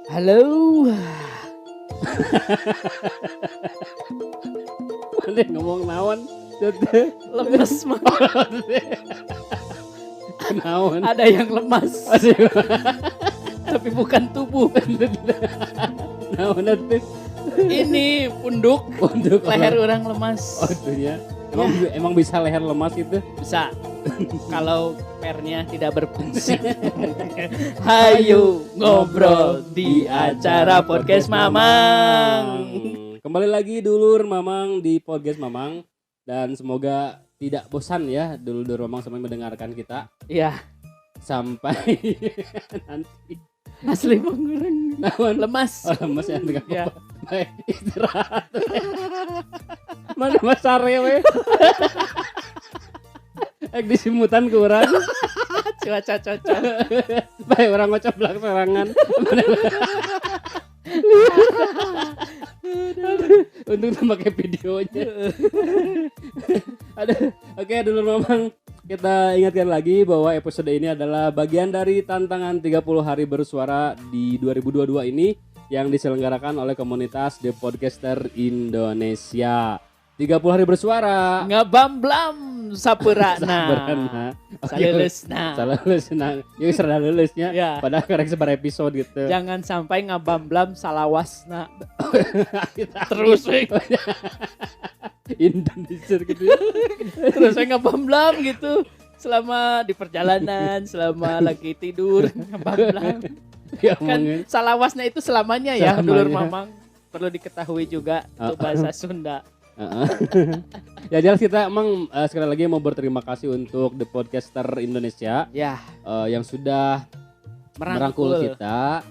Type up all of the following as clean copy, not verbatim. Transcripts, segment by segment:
Halo. Mana ngomong naon? Lemes mah. Naon? Ada yang lemas. Tapi bukan tubuh. Naon atuh? Ini punduk. Untuk Leher orang lemas. Oh, itu ya. Emang bisa leher lemas gitu? Bisa. Kalau pernya tidak berfungsi. Hayu ngobrol di acara podcast Mamang. Kembali lagi dulur Mamang di podcast Mamang. Dan semoga tidak bosan ya dulur Mamang sampai mendengarkan kita. Iya. Sampai nanti. Asli bangun. Naon? Lemas. Oh, lemas ya, enggak Ya. apa-apa. Baik, istirahat. Mana mas sare we? Ek disimutan ke urang. Cuaca cocok. Baik, orang ngocoblak serangan. Untung tuh pakai videonya. Oke, dulur Mamang, kita ingatkan lagi bahwa episode ini adalah bagian dari tantangan 30 hari bersuara di 2022 ini yang diselenggarakan oleh komunitas The Podcaster Indonesia. 30 hari bersuara. Ngabamblam sapeurana. Sabarana. Saleuleusna. Saleuleusna. Yuk serda leuleusnya. Ya. Padahal karek sebar episode gitu. Jangan sampai ngabamblam salawasna. Terus we. Indonesia gitu ya. Terus saya ngabamblam gitu. Selama di perjalanan, selama lagi tidur, ngabamblam. Ya, Kan omongin. salawasnya itu selamanya ya, Selamanya. dulur Mamang. Perlu diketahui juga untuk bahasa Sunda. Ya jelas kita emang sekali lagi mau berterima kasih untuk The Podcaster Indonesia Ya, yang sudah merangkul kita.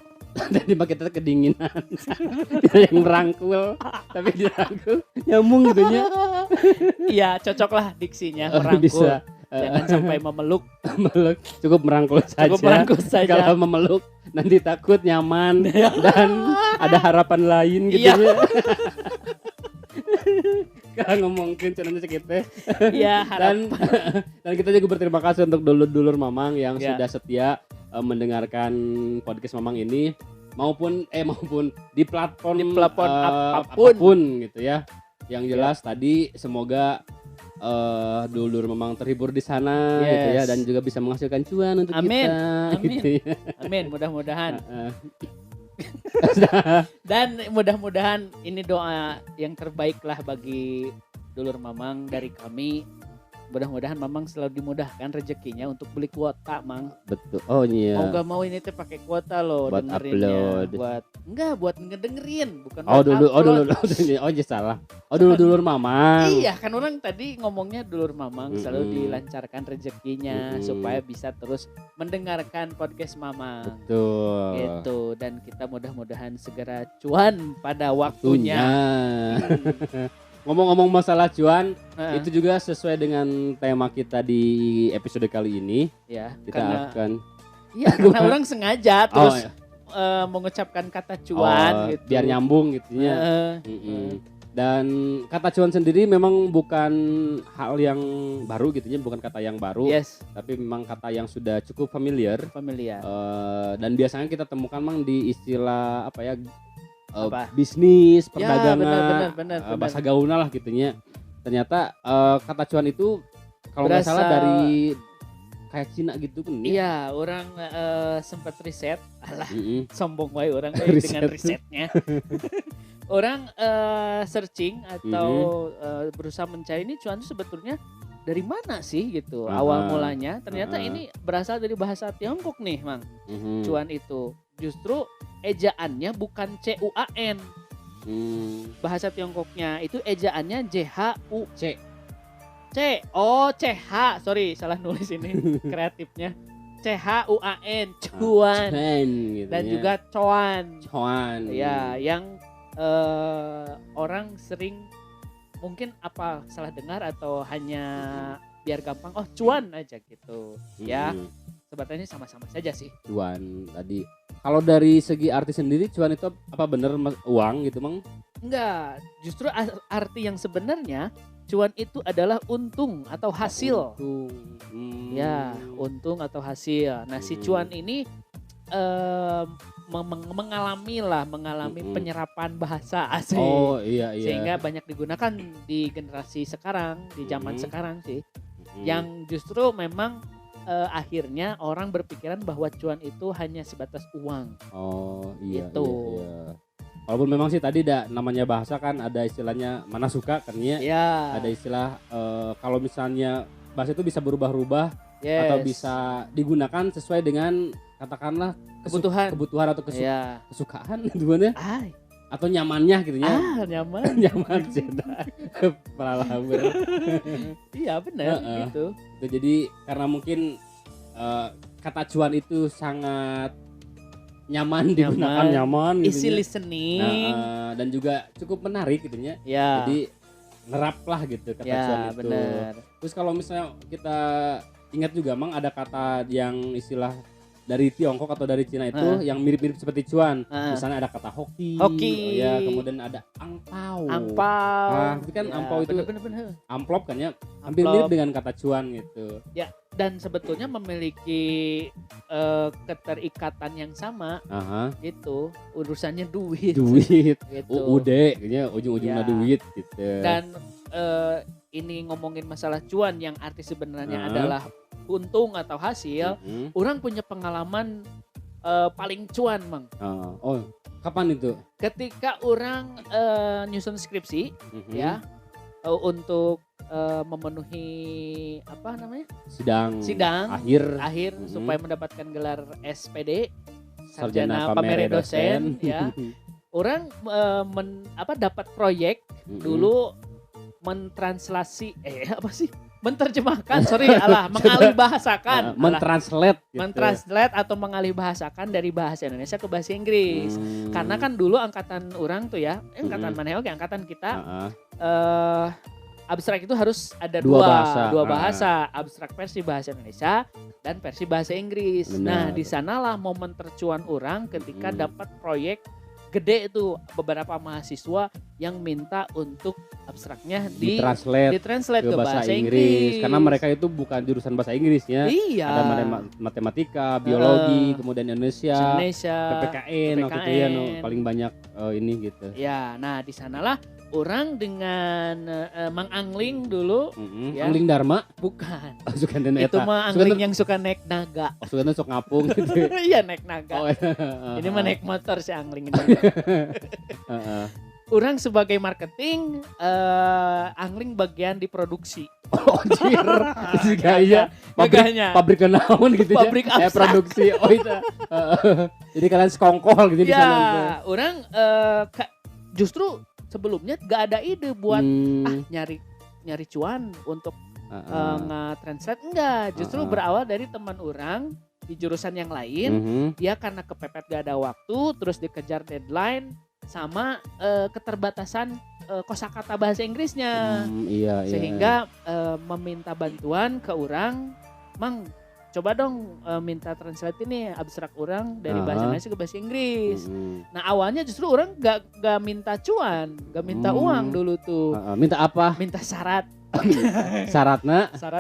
Dan kita kedinginan. Kita yang merangkul, tapi dirangkul nyambung gitu nya. iya cocoklah diksinya Oh, merangkul. bisa. Jangan sampai memeluk. Meluk, cukup merangkul saja. Cukup merangkul saja. Kalau memeluk nanti takut nyaman dan ada harapan lain gitu Iya. ya. Kalau ngomongin channelnya kita. Iya, dan dan kita juga berterima kasih untuk dulur-dulur Mamang yang Ya. sudah setia mendengarkan podcast Mamang ini maupun di platform apapun gitu ya. Yang jelas tadi semoga dulur Mamang terhibur di sana gitu ya, Yes. dan juga bisa menghasilkan cuan untuk Amin. kita Amin. gitu ya. Amin, mudah-mudahan. Heeh. Dan mudah-mudahan ini doa yang terbaik lah bagi dulur Mamang dari kami. Mudah-mudahan Mamang selalu dimudahkan rezekinya untuk beli kuota, Mang. Betul. Oh iya. Mau gak mau ini teh pakai kuota loh Buat dengerinnya. upload. Buat ngedengerin, bukan Oh buat dulu, upload. oh jadi salah. Oh dulur Mamang. Iya, kan orang tadi ngomongnya dulur Mamang selalu Mm-mm. dilancarkan rezekinya Mm-mm. supaya bisa terus mendengarkan podcast Mamang. Betul. Gitu, dan kita mudah-mudahan segera cuan pada waktunya. Ngomong-ngomong masalah cuan, Heeh, itu juga sesuai dengan tema kita di episode kali ini. ya, Kita karena akan karena orang sengaja terus ya. mengucapkan kata cuan gitu. Biar nyambung gitu ya. Heeh, Mm-mm. Dan kata cuan sendiri memang bukan hal yang baru gitu ya, bukan kata yang baru, yes, tapi memang kata yang sudah cukup familiar. familiar. Dan biasanya kita temukan mang di istilah apa ya, Apa? bisnis, Ya, perdagangan, benar. bahasa gaulna lah gitunya. Ternyata kata cuan itu kalau nggak Berasal- salah dari kayak Cina gitu kan ya. Iya, orang sempat riset, alah Mm-mm. sombong wae orang Riset. dengan risetnya. Orang searching atau berusaha mencari ini cuan itu sebetulnya dari mana sih gitu. Awal mulanya ternyata ini berasal dari bahasa Tiongkok nih, Mang. Mhm. Cuan itu justru ejaannya bukan CUAN. Bahasa Tiongkoknya itu ejaannya JHU. C. Oh, CH. Sorry, salah nulis ini kreatifnya. CHUAN, cuan. Cuan gitu Dan ya. juga coan. cuan. Ya, yang orang sering mungkin apa salah dengar atau hanya biar gampang cuan aja gitu. Ya, Mhm. sebenarnya sama-sama saja sih. Cuan tadi. Kalau dari segi arti sendiri cuan itu apa bener uang gitu, Mang? Enggak, justru arti yang sebenarnya cuan itu adalah untung atau hasil. Untung. Ya, untung atau hasil. Nah, si cuan ini mengalami penyerapan bahasa asing. Oh iya. Sehingga banyak digunakan di generasi sekarang, di zaman sekarang sih. Yang justru memang akhirnya orang berpikiran bahwa cuan itu hanya sebatas uang. Oh iya. Gitu. Iya. Walaupun memang sih tadi namanya bahasa kan ada istilahnya mana suka kan ya. Ada istilah kalau misalnya bahasa itu bisa berubah-ubah atau bisa digunakan sesuai dengan katakanlah kebutuhan atau kesukaan gimana? Atau nyamannya gitu ya. Nyaman sih. Pengalaman. Iya benar gitu. Jadi karena mungkin kata cuan itu sangat nyaman digunakan, nyaman gitu. Easy listening. Dan juga cukup menarik gitu ya. Jadi ngerap lah gitu kata cuan itu. Bener. Terus kalau misalnya kita ingat juga Mang ada kata yang istilah dari Tiongkok atau dari Cina itu yang mirip-mirip seperti cuan. Misalnya ada kata hoki. Ya, kemudian ada angpau. Nah, itu kan angpau itu bener. amplop kan ya. Hampir mirip dengan kata cuan gitu. Ya, dan sebetulnya memiliki keterikatan yang sama. Gitu. Urusannya duit. Gitu. UUD kayaknya ujung-ujungnya duit gitu. Dan ini ngomongin masalah cuan yang arti sebenarnya adalah untung atau hasil, orang punya pengalaman paling cuan, Mang. Oh, kapan itu? Ketika orang nyusun skripsi, ya, untuk memenuhi apa namanya? Sidang akhir supaya mendapatkan gelar SPD, sarjana pamere dosen, ya. Orang dapat proyek dulu mentranslasi menerjemahkan mengalih bahasakan mentranslate atau mengalih bahasakan dari bahasa Indonesia ke bahasa Inggris. Karena kan dulu angkatan orang tuh ya, angkatan mana angkatan kita abstrak itu harus ada dua bahasa, abstrak versi bahasa Indonesia dan versi bahasa Inggris. Nah, di sanalah momen tercuan orang ketika dapat proyek gede itu, beberapa mahasiswa yang minta untuk abstraknya ditranslate ke bahasa Inggris. Karena mereka itu bukan jurusan bahasa Inggrisnya. Iya. Ada matematika, biologi, kemudian Indonesia, PPKN waktu itu ya paling banyak ini gitu. Ya, nah di sanalah orang dengan Mang Angling dulu. Ya. Angling Dharma? Bukan. Itu mah Angling yang suka naik naga. Suka sok ngapung gitu. Iya naik naga. Ini mah naik motor si Angling ini. Orang sebagai marketing, Angling bagian di produksi. Oh anjir. Gaya pabrik kenaon gitu ya. Pabrik produksi. Oh itu. Jadi kalian sekongkol gitu di sana. Ya, orang justru sebelumnya gak ada ide buat nyari cuan untuk nge-translate, enggak. Justru berawal dari teman orang di jurusan yang lain. Dia karena kepepet gak ada waktu, terus dikejar deadline sama keterbatasan kosakata bahasa Inggrisnya. Sehingga meminta bantuan ke orang, Mang coba dong minta translate ini abstrak orang dari bahasa Indonesia ke bahasa Inggris. Nah awalnya justru orang gak minta cuan, gak minta uang dulu tuh. Minta apa? Minta syarat. Syarat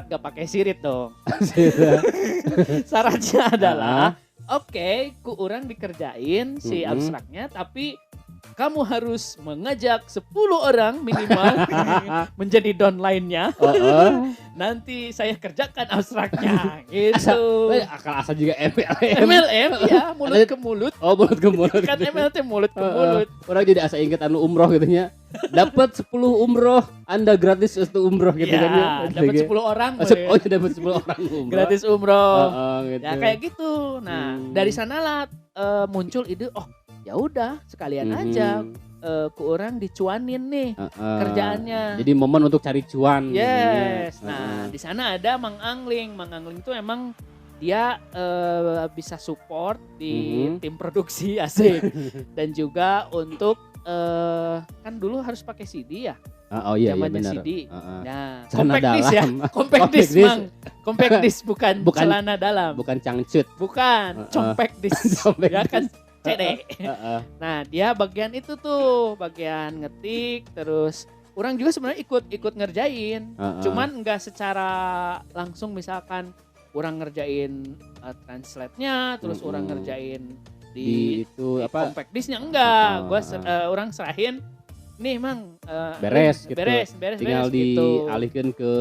gak pakai sirit dong. Syaratnya adalah ku orang dikerjain si abstraknya, tapi kamu harus mengajak 10 orang minimal menjadi downline-nya. Nanti saya kerjakan abstraknya gitu. Akal-asal juga MLM ya, mulut ke mulut. Oh, mulut ke mulut. Kan MLT mulut ke mulut. Orang jadi asa inget umroh gitu nya. Dapat 10 umroh, Anda gratis untuk umroh gitu kan ya. Dapat 10 orang. Dapat 10 orang umroh. Gratis umroh. Gitu. Ya kayak gitu. Nah, dari sanalah muncul ide, ya udah sekalian aja ke orang dicuanin nih kerjaannya. Jadi momen untuk cari cuan. Yes. Nah di sana ada Mang Angling. Mang Angling itu emang dia bisa support di tim produksi asik dan juga untuk kan dulu harus pakai CD ya. Zamannya benar. CD. Nah, compact disc ya. Compact disc, Mang. Compact disc bukan celana dalam. Bukan cangcut. Bukan, compact disc. Ya kan CD. Nah, dia bagian itu tuh, bagian ngetik, terus orang juga sebenarnya ikut ngerjain. Cuman enggak secara langsung, misalkan orang ngerjain translate-nya, terus orang ngerjain di itu apa compact disc-nya enggak. Oh, Gua orang serahin nih Mang beres gitu. beres tinggal gitu. dialihkan ke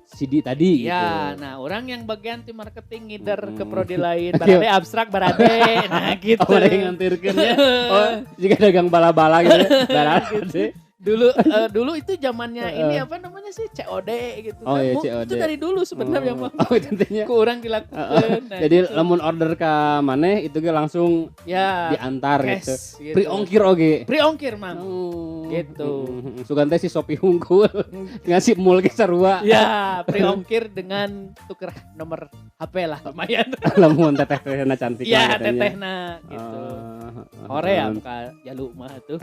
CD tadi Ya, gitu. nah orang yang bagian tim marketing ngider ke Mm. prodi lain, barade abstrak, barade, nah gitu. Oh, ada yang ngantirkeun ya. Oh, jika dagang bala-bala gitu. Barade. Dulu itu zamannya ini apa namanya sih COD gitu Oh, kan. iya, Itu COD. dari dulu sebenarnya Mang. Oh, itu intinya. Ku orang dilakukan. Nah, Jadi gitu. lamun order ka maneh itu ge langsung ya diantar cash, gitu. gitu. Free ongkir oge. Free ongkir Mang. Oh. Gitu. Sugan teh si Sopi Hungkul ngasih mul ge sarua. Ya, free ongkir dengan tuker nomor HP lah lumayan. Lamun teteh-tetehna cantik Iya, lah katanya. tetehna gitu. Ore ya muka jaluk mah tuh.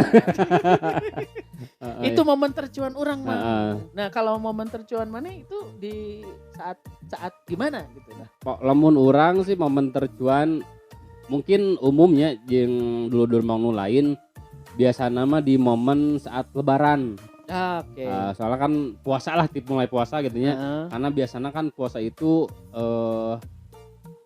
Itu momen tercuan orang mah. Nah, kalau momen tercuan mana itu di saat gimana gitu nah. Kok lamun orang sih momen tercuan mungkin umumnya yang dulu-dulu mau lain biasa nama di momen saat lebaran. Oke. Soalnya kan puasa lah mulai puasa gitu ya. Heeh. Karena biasanya kan puasa itu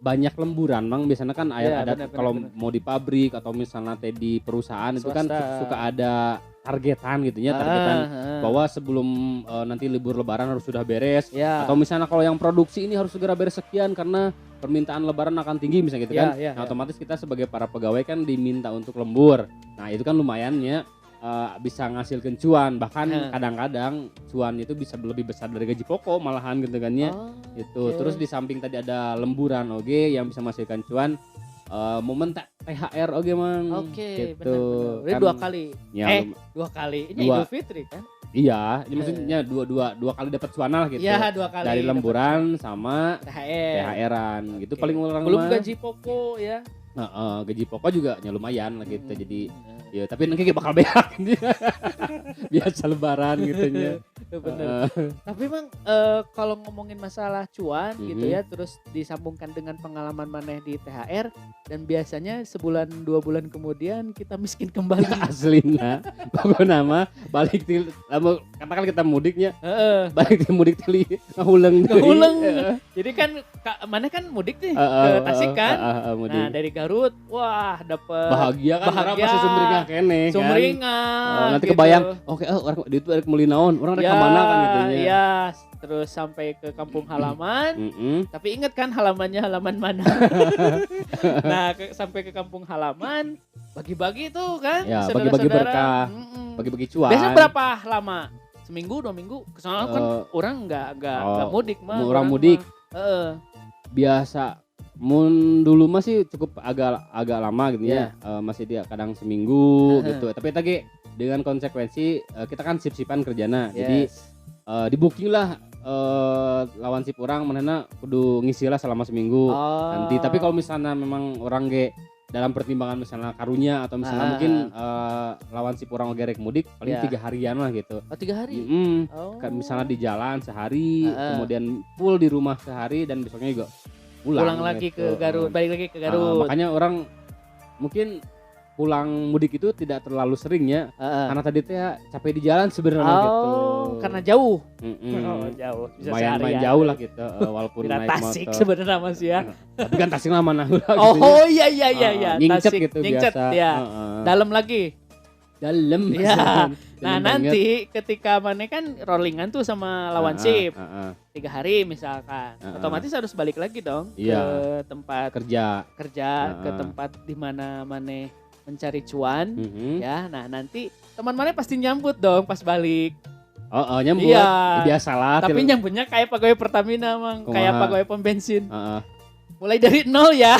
banyak lemburan, Mang. Biasanya kan Iya, ada benar, kalau benar. mau di pabrik atau misalnya teh di perusahaan itu kan Swasta. suka ada targetan gitu ya, targetan Heeh. bahwa sebelum nanti libur lebaran harus sudah beres. Ya. Atau misalnya kalau yang produksi ini harus segera beres sekian karena permintaan lebaran akan tinggi misalnya gitu kan. Ya, Nah, otomatis kita sebagai para pegawai kan diminta untuk lembur. Nah, itu kan lumayan ya bisa ngasilkan cuan, bahkan kadang-kadang cuan itu bisa lebih besar dari gaji pokok malahan gitu kan ya. Oh, Itu oke. terus di samping tadi ada lemburan oge yang bisa menghasilkan cuan momen THR oge Mang. Oke, Gitu. benar-benar. Jadi Kan, dua kali. ya, Dua kali. Ini Dua. Idul Fitri kan? iya, ini maksudnya dua kali dapat cuan lah gitu. Iya, dua kali. Dari dapat lemburan sama THR. THR-an gitu Oke. paling orang Belum mah. gaji pokok ya. Gaji pokok juga ya lumayan lah gitu. Jadi Nah, ya tapi nanti bakal beak biasa lebaran gitu nya. bener. Tapi Mang kalau ngomongin masalah cuan gitu ya, terus disambungkan dengan pengalaman maneh di THR dan biasanya sebulan 2 bulan kemudian kita miskin kembali. Aslina pokoknya mah balik ti lamun katakan kita mudiknya Heeh. balik ti mudik teh ngahuleng deui. Ngehuleng. Jadi kan maneh kan mudik nih ke Tasik kan. mudik. Nah, dari Garut wah dapet Bahagia kan bahagia. orang pasti sumringah kene kan. Sumringah. Nanti gitu. kebayang oke orang di itu ada meuli naon orang rek Ya, ka mana kan gitu nya. ya, terus sampai ke kampung halaman. Tapi ingat kan halamannya halaman mana? Nah, sampai ke kampung halaman, bagi-bagi tuh kan, Ya, saudara-saudara. bagi-bagi berkah. Mm-mm. Bagi-bagi cuan. Biasanya berapa lama? Seminggu, 2 minggu? Soalnya kan Eh, orang nggak mudik mah. orang mudik. mah. Heeh. Biasa mun dulu masih cukup agak lama gitu ya. Iya. Masih dia kadang seminggu Heeh. gitu. Tapi tadi dengan konsekuensi kita kan sip-sipan kerjana. Jadi Yes. di booking lah lawan sip orang manehna kudu ngisi lah selama seminggu Oh. nanti. Tapi kalau misalnya memang orang ge dalam pertimbangan misalnya karunya atau misalnya mungkin lawan sip orang gerek mudik paling Ya. 3 harian lah gitu. Oh, 3 hari. Oh. Kan misalnya di jalan sehari, Heeh. kemudian full di rumah sehari dan besoknya juga pulang lagi gitu. ke Garut, balik lagi ke Garut. Makanya orang mungkin pulang mudik itu tidak terlalu sering ya, Heeh. karena tadi teh capek di jalan sebenarnya gitu. Karena jauh. Mm-mm. Oh, jauh. Bisa Lumayan main seharian. jauh lah gitu, walaupun Bila naik Tasik motor. sebenarnya Mas ya. Tapi kan Tasik lama nah udah Oh iya iya. Nyingcet Tasik, gitu nyingcet, biasa. ya. Heeh. Dalam lagi. Dalam. Ya. Dalam Nah, banget. nanti ketika mana kan rollingan tuh sama lawan sip Heeh. 3 hari misalkan. Otomatis harus balik lagi dong Iya. ke tempat Kerja. kerja, ke Heeh. tempat di mana mana mencari cuan. Mhm. Ya, nah nanti teman mana pasti nyambut dong pas balik. Oh, nyambut. Iya. Biasalah. Tapi nyambutnya kayak pegawai Pertamina, Mang, kayak Kumaha? pegawai pom bensin. Heeh. Mulai dari 0 ya.